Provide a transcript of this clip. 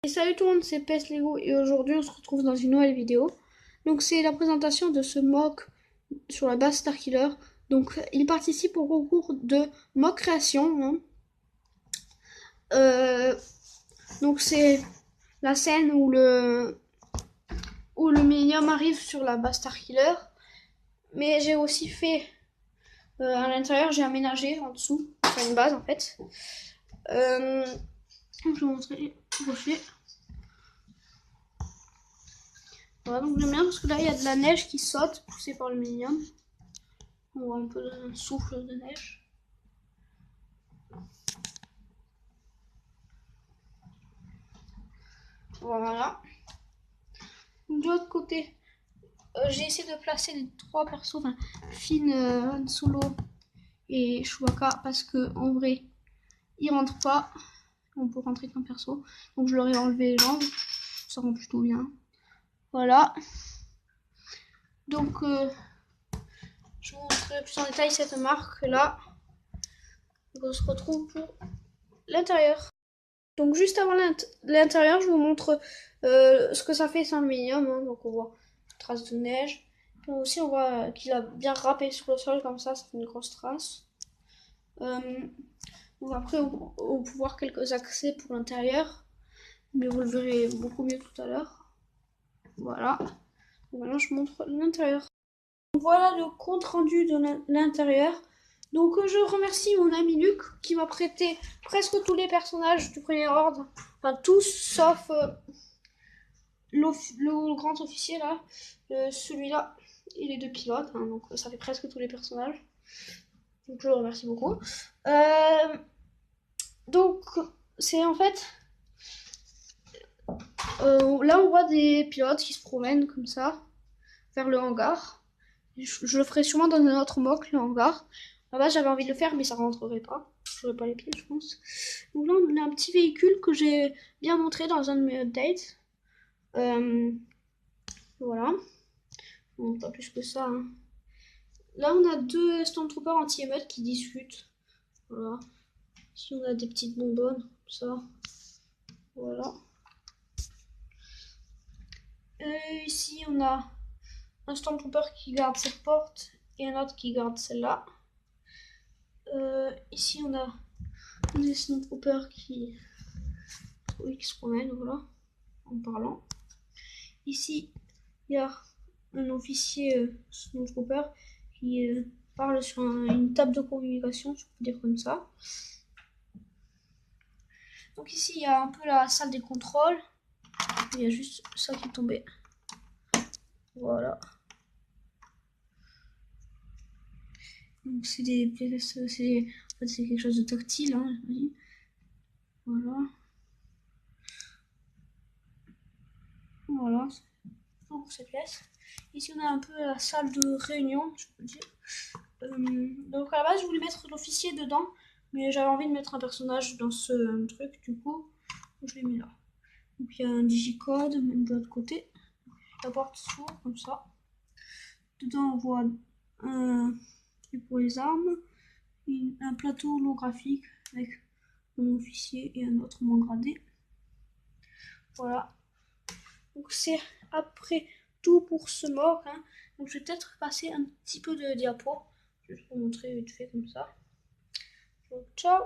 Et salut tout le monde, c'est PS Lego et aujourd'hui on se retrouve dans une nouvelle vidéo. Donc c'est la présentation de ce mock sur la base Starkiller. Donc il participe au concours de mock création. Donc c'est la scène où le Millennium arrive sur la base Starkiller. Mais j'ai aussi fait à l'intérieur, j'ai aménagé en dessous, enfin une base en fait. Je vais vous montrer ce que je fais. Voilà, donc j'aime bien parce que là il y a de la neige qui saute, poussée par le Millennium. On voit un peu de souffle de neige. Voilà. De l'autre côté, j'ai essayé de placer les trois persos, enfin Finn, Han Solo et Chewbacca, parce que en vrai, ils rentrent pas. On peut rentrer qu'un perso. Donc je leur ai enlevé les jambes. Ça rend plutôt bien. Voilà. Donc je vous montrerai plus en détail cette marque là. Donc on se retrouve pour l'intérieur. Donc juste avant l'intérieur, je vous montre ce que ça fait sans le Millennium. Donc on voit traces de neige. Et aussi on voit qu'il a bien râpé sur le sol comme ça fait une grosse trace. Donc après on peut voir quelques accès pour l'intérieur. Mais vous le verrez beaucoup mieux tout à l'heure. Voilà. Donc maintenant je vous montre l'intérieur. Voilà le compte rendu de l'intérieur. Donc je remercie mon ami Luc qui m'a prêté presque tous les personnages du premier ordre. Enfin tous sauf le grand officier là. Celui-là et les deux pilotes. Donc ça fait presque tous les personnages. Donc je le remercie beaucoup. Donc c'est en fait... là on voit des pilotes qui se promènent comme ça vers le hangar. Je le ferai sûrement dans un autre mock, le hangar. Là-bas, j'avais envie de le faire, mais ça rentrerait pas. J'aurais pas les pieds, je pense. Donc là, on a un petit véhicule que j'ai bien montré dans un de mes updates. Voilà. Bon, pas plus que ça. Là, on a deux Stormtroopers anti-émeute qui discutent. Voilà. Ici, on a des petites bonbonnes, comme ça. Voilà. Ici, on a un Stormtrooper qui garde cette porte et un autre qui garde celle-là. Ici, on a des Stormtroopers qui se promènent, voilà, en parlant. Ici, il y a un officier Snowtrooper qui parle sur une table de communication, si on peut dire comme ça. Donc ici, il y a un peu la salle des contrôles. Il y a juste ça qui est tombé. Voilà. Donc c'est des pièces, en fait, c'est quelque chose de tactile, hein, je dis. Voilà. Voilà. Pour cette pièce. Ici, on a un peu la salle de réunion, je peux dire. Donc à la base, je voulais mettre l'officier dedans, mais j'avais envie de mettre un personnage dans ce truc, du coup, je l'ai mis là. Donc il y a un digicode, même de l'autre côté. La porte s'ouvre comme ça. Dedans, on voit un truc pour les armes, un plateau holographique avec un officier et un autre moins gradé. Voilà. Donc c'est après tout pour ce mock. Donc je vais peut-être passer un petit peu de diapo. Je vais vous montrer vite fait comme ça. Donc ciao.